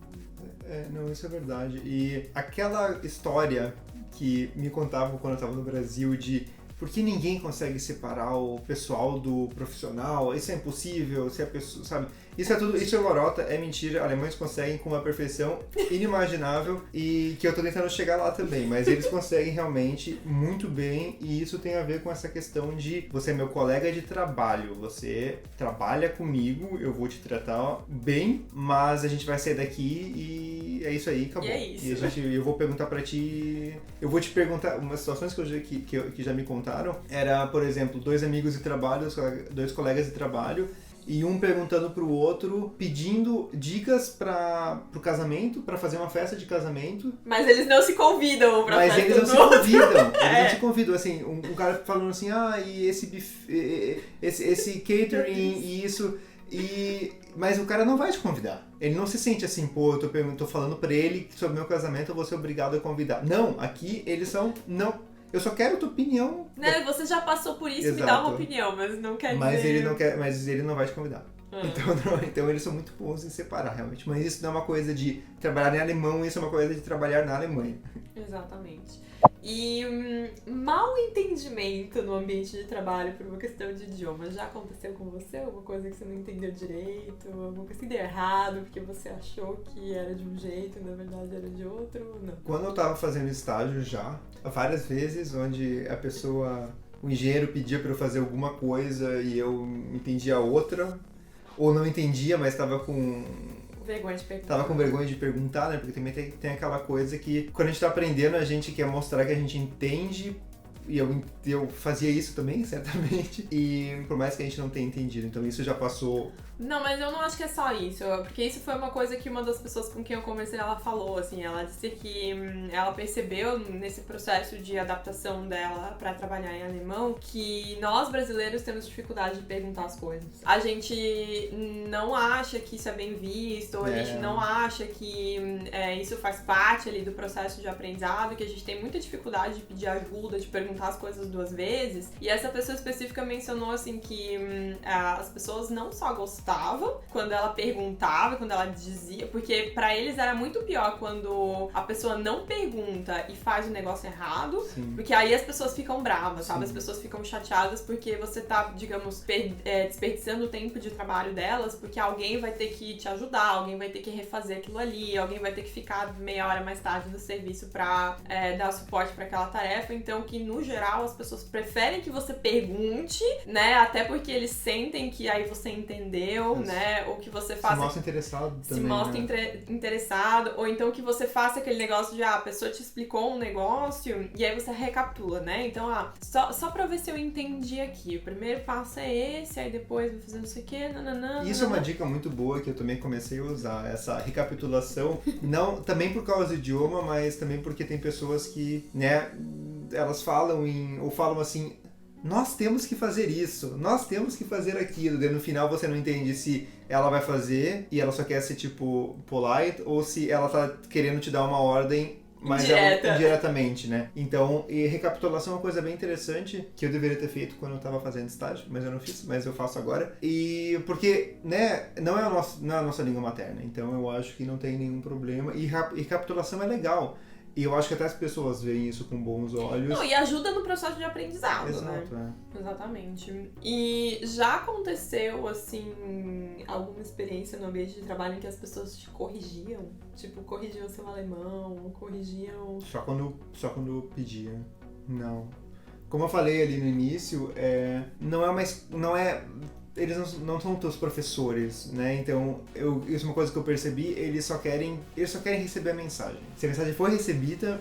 Não, isso é verdade. E aquela história que me contavam quando eu estava no Brasil de por que ninguém consegue separar o pessoal do profissional, isso é impossível, se a pessoa, sabe? Isso é tudo, isso é lorota, é mentira, alemães conseguem com uma perfeição inimaginável e que eu tô tentando chegar lá também, mas eles conseguem realmente muito bem e isso tem a ver com essa questão de você é meu colega de trabalho, você trabalha comigo, eu vou te tratar bem, mas a gente vai sair daqui e é isso aí, acabou. E é isso. E eu vou perguntar pra ti, eu vou te perguntar, umas situações que já me contaram, era, por exemplo, dois amigos de trabalho, dois colegas de trabalho, e um perguntando pro outro, pedindo dicas pro casamento, pra fazer uma festa de casamento. Mas eles não se convidam pra Mas festa eles não do se outro. convidam. Eles não se convidam, assim, um cara falando assim, e esse buffet, esse catering e isso. Mas o cara não vai te convidar. Ele não se sente assim, pô, eu tô falando pra ele sobre meu casamento, eu vou ser obrigado a convidar. Não, aqui eles são, não. Eu só quero tua opinião. Né, você já passou por isso, Exato. me dá uma opinião, mas não quer dizer... Mas ele não vai te convidar. Então eles são muito bons em separar, realmente. Mas isso não é uma coisa de trabalhar em alemão, isso é uma coisa de trabalhar na Alemanha. Exatamente. E mal entendimento no ambiente de trabalho por uma questão de idioma. Já aconteceu com você? Alguma coisa que você não entendeu direito? Alguma coisa que deu errado porque você achou que era de um jeito e na verdade era de outro? Não. Quando eu tava fazendo estágio já, várias vezes, onde o engenheiro pedia pra eu fazer alguma coisa e eu entendia outra, ou não entendia, mas tava com vergonha de perguntar, né? Porque também tem aquela coisa que quando a gente tá aprendendo, a gente quer mostrar que a gente entende. E eu fazia isso também, certamente. E por mais que a gente não tenha entendido. Então isso já passou... Não, mas eu não acho que é só isso, porque isso foi uma coisa que uma das pessoas com quem eu conversei, ela falou, assim, ela disse que ela percebeu nesse processo de adaptação dela pra trabalhar em alemão, que nós brasileiros temos dificuldade de perguntar as coisas. A gente não acha que isso é bem visto, ou a gente não acha que isso faz parte ali do processo de aprendizado, que a gente tem muita dificuldade de pedir ajuda, de perguntar as coisas duas vezes, e essa pessoa específica mencionou, assim, que as pessoas não só gostavam quando ela perguntava, quando ela dizia, porque pra eles era muito pior quando a pessoa não pergunta e faz o negócio errado, Sim. porque aí as pessoas ficam bravas, sabe? Sim. As pessoas ficam chateadas porque você tá, digamos, desperdiçando o tempo de trabalho delas, porque alguém vai ter que te ajudar, alguém vai ter que refazer aquilo ali, alguém vai ter que ficar meia hora mais tarde no serviço pra dar suporte pra aquela tarefa, então que no geral as pessoas preferem que você pergunte, né? Até porque eles sentem que aí você entendeu, né? Ou que você faça... Se mostra interessado também, se mostra interessado, ou então que você faça aquele negócio de, a pessoa te explicou um negócio e aí você recapitula, né? Então, só pra ver se eu entendi aqui. O primeiro passo é esse, aí depois vou fazer não sei o que, Isso é uma dica muito boa que eu também comecei a usar, essa recapitulação, não também por causa do idioma, mas também porque tem pessoas que, né, elas falam assim, nós temos que fazer isso, nós temos que fazer aquilo. Daí no final você não entende se ela vai fazer e ela só quer ser tipo polite ou se ela tá querendo te dar uma ordem mais indiretamente, né? Então, recapitulação é uma coisa bem interessante que eu deveria ter feito quando eu tava fazendo estágio, mas eu não fiz, mas eu faço agora. E porque, né, não é a nossa língua materna, então eu acho que não tem nenhum problema. E recapitulação é legal. E eu acho que até as pessoas veem isso com bons olhos. Não, e ajuda no processo de aprendizado, Exato, né? Exatamente. E já aconteceu, assim, alguma experiência no ambiente de trabalho em que as pessoas te corrigiam? Tipo, corrigiam seu alemão, corrigiam... Só quando pedia. Não. Como eu falei ali no início, eles não são teus professores, né? Então, isso é uma coisa que eu percebi, eles só querem receber a mensagem. Se a mensagem for recebida,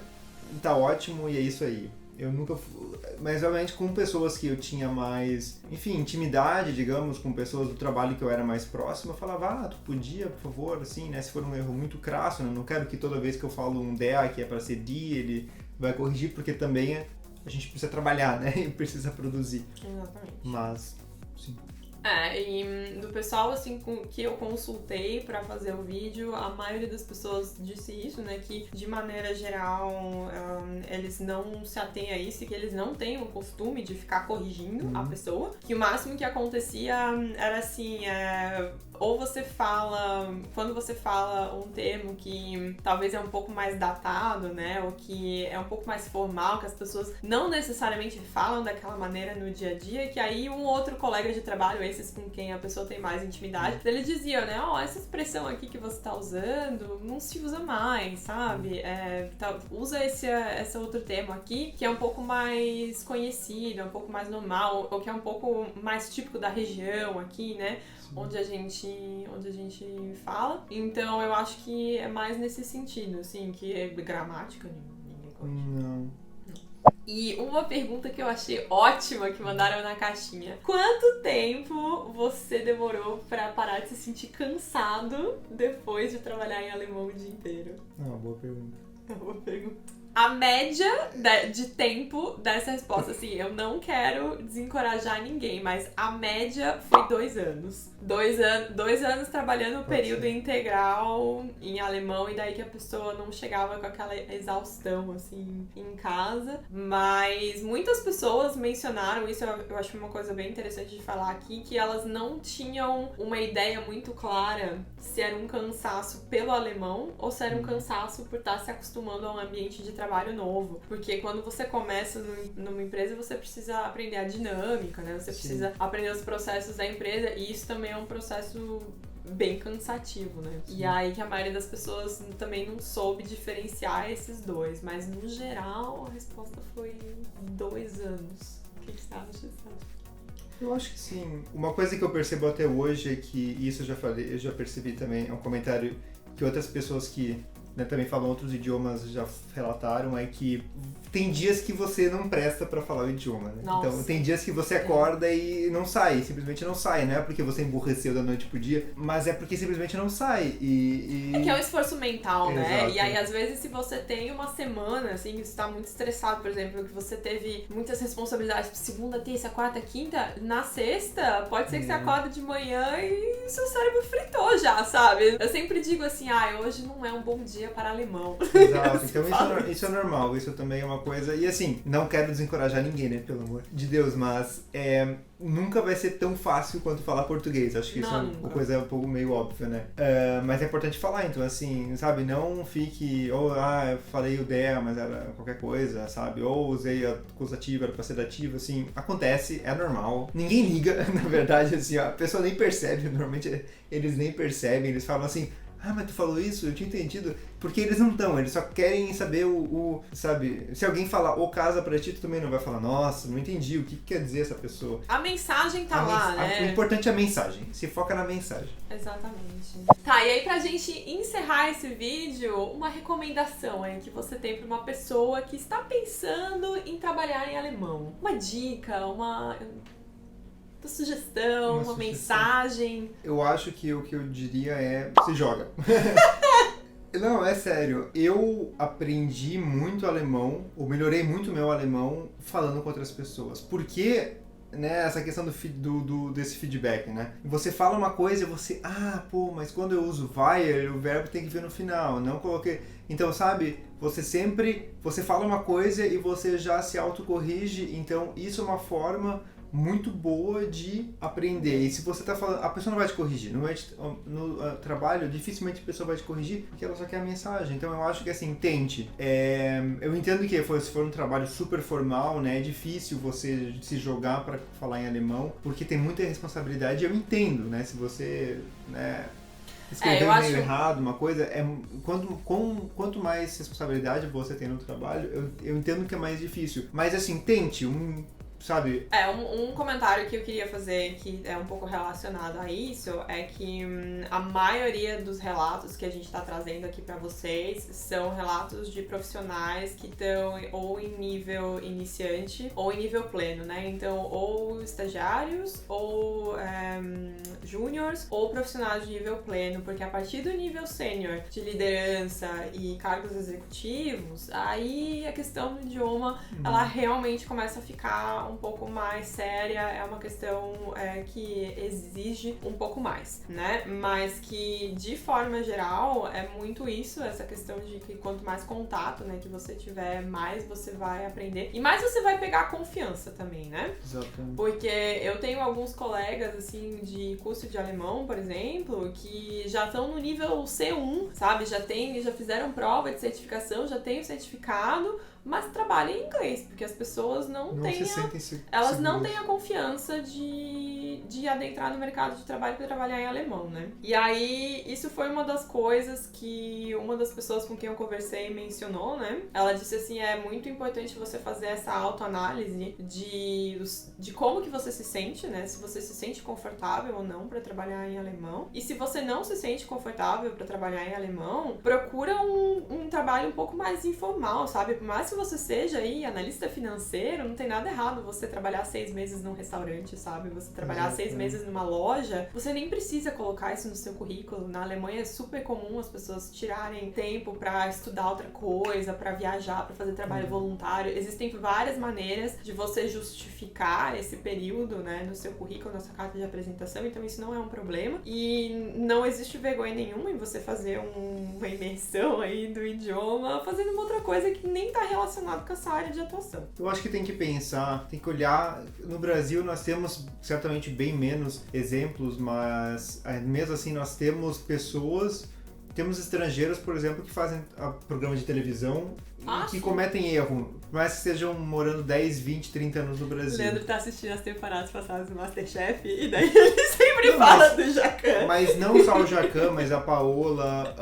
tá ótimo e é isso aí. Eu nunca fui, mas realmente com pessoas que eu tinha mais, enfim, intimidade, digamos, com pessoas do trabalho que eu era mais próximo, eu falava, tu podia, por favor, assim, né, se for um erro muito crasso, né, não quero que toda vez que eu falo um DA que é para ser D, ele vai corrigir, porque também a gente precisa trabalhar, né, e precisa produzir. Exatamente. Mas, sim. E do pessoal, assim, que eu consultei pra fazer o vídeo, a maioria das pessoas disse isso, né, que de maneira geral eles não se atêm a isso, que eles não têm o costume de ficar corrigindo a pessoa, que o máximo que acontecia era assim, ou você fala, quando você fala um termo que talvez é um pouco mais datado, né, ou que é um pouco mais formal, que as pessoas não necessariamente falam daquela maneira no dia a dia, que aí um outro colega de trabalho, esses com quem a pessoa tem mais intimidade, ele dizia, né, essa expressão aqui que você tá usando não se usa mais, sabe? Usa esse outro termo aqui, que é um pouco mais conhecido, é um pouco mais normal, ou que é um pouco mais típico da região aqui, né? Onde a gente fala. Então eu acho que é mais nesse sentido, assim, que é gramática, ninguém corrige. Não. E uma pergunta que eu achei ótima que mandaram na caixinha. Quanto tempo você demorou pra parar de se sentir cansado depois de trabalhar em alemão o dia inteiro? Boa pergunta. É uma boa pergunta. A média de tempo dessa resposta, assim, eu não quero desencorajar ninguém, mas a média foi 2 anos. 2 anos trabalhando o período integral em alemão, e daí que a pessoa não chegava com aquela exaustão, assim, em casa. Mas muitas pessoas mencionaram isso, eu acho uma coisa bem interessante de falar aqui, que elas não tinham uma ideia muito clara se era um cansaço pelo alemão ou se era um cansaço por estar se acostumando a um ambiente de trabalho novo. Porque quando você começa numa empresa, você precisa aprender a dinâmica, né? Você precisa aprender os processos da empresa, e isso também é um processo bem cansativo, né? Sim. E aí que a maioria das pessoas também não soube diferenciar esses dois, mas no geral a resposta foi 2 anos. O que você acha, Sérgio? Eu acho que sim. Uma coisa que eu percebo até hoje é que, isso eu já percebi também, é um comentário que outras pessoas que, né, também falam outros idiomas já relataram, é que tem dias que você não presta pra falar o idioma, né? Nossa. Então tem dias que você acorda e não sai, simplesmente não sai, não é porque você emburreceu da noite pro dia, mas é porque simplesmente não sai. É que é um esforço mental, né? Exato. E aí, às vezes, se você tem uma semana, assim, que você tá muito estressado, por exemplo, que você teve muitas responsabilidades, segunda, terça, quarta, quinta, na sexta, pode ser que você acorda de manhã e seu cérebro fritou já, sabe? Eu sempre digo assim, hoje não é um bom dia para alemão. Exato, então isso é normal, isso também é uma coisa, e assim, não quero desencorajar ninguém, né, pelo amor de Deus, mas nunca vai ser tão fácil quanto falar português, acho que isso é uma coisa um pouco meio óbvia, né, mas é importante falar, então assim, sabe, não fique, eu falei o der, mas era qualquer coisa, sabe, ou usei a acusativa, era pra ser dativa, assim, acontece, é normal, ninguém liga, na verdade, assim, a pessoa nem percebe, normalmente eles nem percebem, eles falam assim, mas tu falou isso? Eu tinha entendido. Porque eles não estão, eles só querem saber sabe, se alguém falar o casa pra ti, tu também não vai falar, nossa, não entendi, o que quer dizer essa pessoa? A mensagem tá lá, né? O importante é a mensagem, se foca na mensagem. Exatamente. Tá, e aí pra gente encerrar esse vídeo, uma recomendação aí que você tem pra uma pessoa que está pensando em trabalhar em alemão. Uma dica, uma sugestão, uma mensagem. Eu acho que o que eu diria é, se joga. Não, é sério. Eu aprendi muito alemão, ou melhorei muito meu alemão falando com outras pessoas. Porque, né, essa questão desse feedback, né? Você fala uma coisa e você, mas quando eu uso weil, o verbo tem que vir no final, não coloquei. Então, sabe, você fala uma coisa e você já se autocorrige, então isso é uma forma muito boa de aprender. E se você tá falando, a pessoa não vai te corrigir, no trabalho dificilmente a pessoa vai te corrigir porque ela só quer a mensagem. Então eu acho que assim, tente. Eu entendo que se for um trabalho super formal, né, é difícil você se jogar para falar em alemão, porque tem muita responsabilidade. Eu entendo, né, se você, né, escrever meio errado, uma coisa, quanto mais responsabilidade você tem no trabalho, eu entendo que é mais difícil. Mas assim, tente sabe? Um comentário que eu queria fazer que é um pouco relacionado a isso é que a maioria dos relatos que a gente tá trazendo aqui pra vocês são relatos de profissionais que estão ou em nível iniciante ou em nível pleno, né? Então, ou estagiários, ou júniors, ou profissionais de nível pleno, porque a partir do nível sênior de liderança e cargos executivos, aí a questão do idioma, ela realmente começa a ficar um pouco mais séria, é uma questão que exige um pouco mais, né? Mas que, de forma geral, é muito isso, essa questão de que quanto mais contato, né, que você tiver, mais você vai aprender e mais você vai pegar confiança também, né? Exatamente. Porque eu tenho alguns colegas, assim, de curso de alemão, por exemplo, que já estão no nível C1, sabe? Já fizeram prova de certificação, já tem o certificado, mas trabalham em inglês, porque as pessoas não têm a confiança de adentrar no mercado de trabalho para trabalhar em alemão, né? E aí, isso foi uma das coisas que uma das pessoas com quem eu conversei mencionou, né? Ela disse assim, é muito importante você fazer essa autoanálise de como que você se sente, né? Se você se sente confortável ou não para trabalhar em alemão. E se você não se sente confortável para trabalhar em alemão, procura um trabalho um pouco mais informal, sabe? Por mais que você seja aí analista financeiro, não tem nada errado você trabalhar 6 meses num restaurante, sabe? Você trabalhar 6 meses numa loja, você nem precisa colocar isso no seu currículo. Na Alemanha é super comum as pessoas tirarem tempo pra estudar outra coisa, pra viajar, pra fazer trabalho voluntário. Existem várias maneiras de você justificar esse período, né, no seu currículo, na sua carta de apresentação, então isso não é um problema. E não existe vergonha nenhuma em você fazer uma imersão aí do idioma, fazendo uma outra coisa que nem tá relacionado com essa área de atuação. Eu acho que tem que pensar, tem que olhar. No Brasil nós temos certamente bem menos exemplos, mas mesmo assim nós temos temos estrangeiros, por exemplo, que fazem programa de televisão e que cometem erro, mas que estejam morando 10, 20, 30 anos no Brasil. O Leandro tá assistindo as temporadas passadas do Masterchef e daí ele sempre fala do Jacan. Mas não só o Jacan, mas a Paola,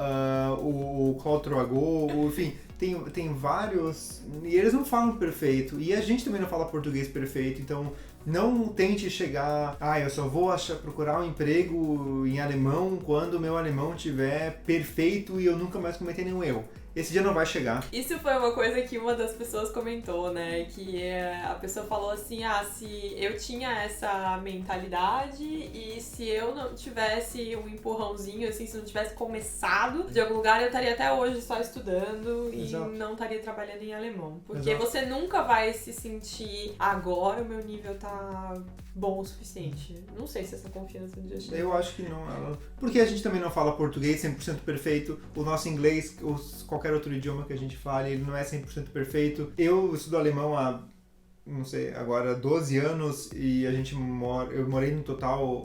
o Claudio Troagot, enfim, tem vários, e eles não falam perfeito, e a gente também não fala português perfeito, então não tente chegar, eu só vou procurar um emprego em alemão quando o meu alemão estiver perfeito e eu nunca mais cometer nenhum erro. Esse dia não vai chegar. Isso foi uma coisa que uma das pessoas comentou, né? Que a pessoa falou assim, se eu tinha essa mentalidade e se eu não tivesse um empurrãozinho, assim, se eu não tivesse começado de algum lugar, eu estaria até hoje só estudando e não estaria trabalhando em alemão. Porque você nunca vai se sentir, agora o meu nível tá bom o suficiente. Não sei se essa confiança de chega. Eu acho que não. Porque a gente também não fala português 100% perfeito. O nosso inglês, qualquer outro idioma que a gente fale, ele não é 100% perfeito. Eu estudo alemão há, não sei, agora 12 anos e eu morei no total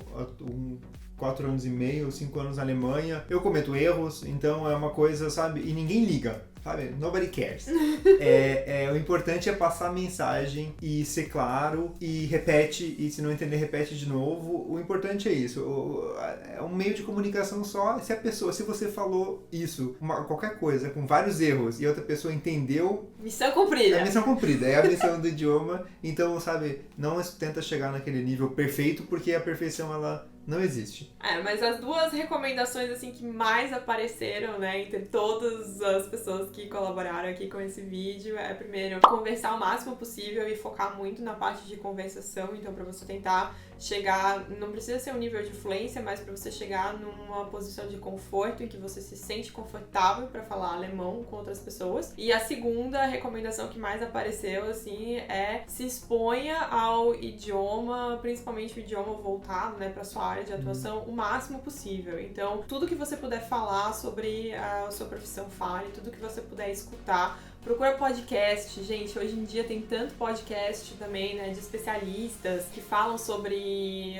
4 anos e meio, 5 anos na Alemanha. Eu cometo erros, então é uma coisa, sabe? E ninguém liga, sabe? Nobody cares. O importante é passar a mensagem e ser claro e repete, e se não entender, repete de novo. O importante é isso. É um meio de comunicação só. Se você falou isso, qualquer coisa, com vários erros, e outra pessoa entendeu... Missão cumprida. É a missão cumprida, é a missão do idioma. Então, sabe, não tenta chegar naquele nível perfeito, porque a perfeição, ela não existe. Mas as duas recomendações, assim, que mais apareceram, né, entre todas as pessoas que colaboraram aqui com esse vídeo, primeiro, conversar o máximo possível e focar muito na parte de conversação. Então, pra você tentar chegar, não precisa ser um nível de fluência, mas pra você chegar numa posição de conforto em que você se sente confortável pra falar alemão com outras pessoas. E a segunda recomendação que mais apareceu, assim, é se exponha ao idioma, principalmente o idioma voltado, né, pra sua área de atuação, o máximo possível. Então, tudo que você puder falar sobre a sua profissão, fale, tudo que você puder escutar. Procura podcast, gente, hoje em dia tem tanto podcast também, né, de especialistas que falam sobre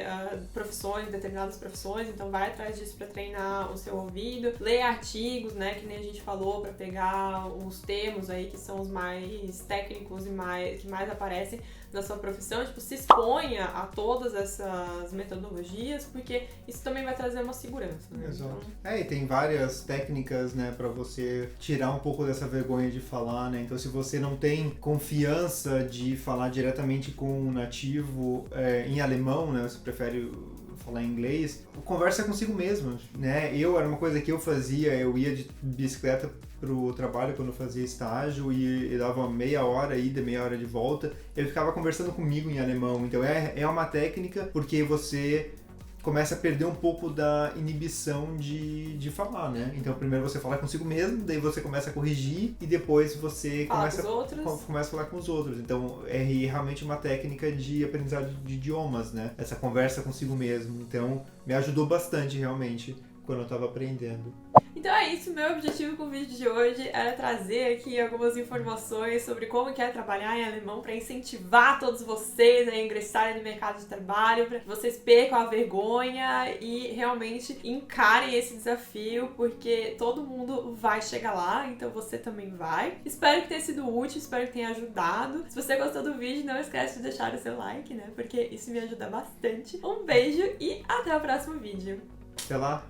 profissões, determinadas profissões, então vai atrás disso pra treinar o seu ouvido. Lê artigos, né, que nem a gente falou, pra pegar os termos aí que são os mais técnicos e que mais aparecem na sua profissão, se exponha a todas essas metodologias, porque isso também vai trazer uma segurança, né? Exato. E tem várias técnicas, né, pra você tirar um pouco dessa vergonha de falar falar, né? Então, se você não tem confiança de falar diretamente com um nativo em alemão, né? Você prefere falar inglês, conversa consigo mesmo, né? Era uma coisa que eu fazia, eu ia de bicicleta pro trabalho quando eu fazia estágio e dava meia hora ida, meia hora de volta, ele ficava conversando comigo em alemão. Então é uma técnica porque você começa a perder um pouco da inibição de falar, né? Então primeiro você fala consigo mesmo, daí você começa a corrigir e depois você começa a falar com os outros. Então é realmente uma técnica de aprendizado de idiomas, né? Essa conversa consigo mesmo. Então me ajudou bastante realmente quando eu estava aprendendo. Então é isso, meu objetivo com o vídeo de hoje era trazer aqui algumas informações sobre como que é trabalhar em alemão para incentivar todos vocês a ingressarem no mercado de trabalho, para que vocês percam a vergonha e realmente encarem esse desafio, porque todo mundo vai chegar lá, então você também vai. Espero que tenha sido útil, espero que tenha ajudado. Se você gostou do vídeo, não esquece de deixar o seu like, né? Porque isso me ajuda bastante. Um beijo e até o próximo vídeo. Até lá!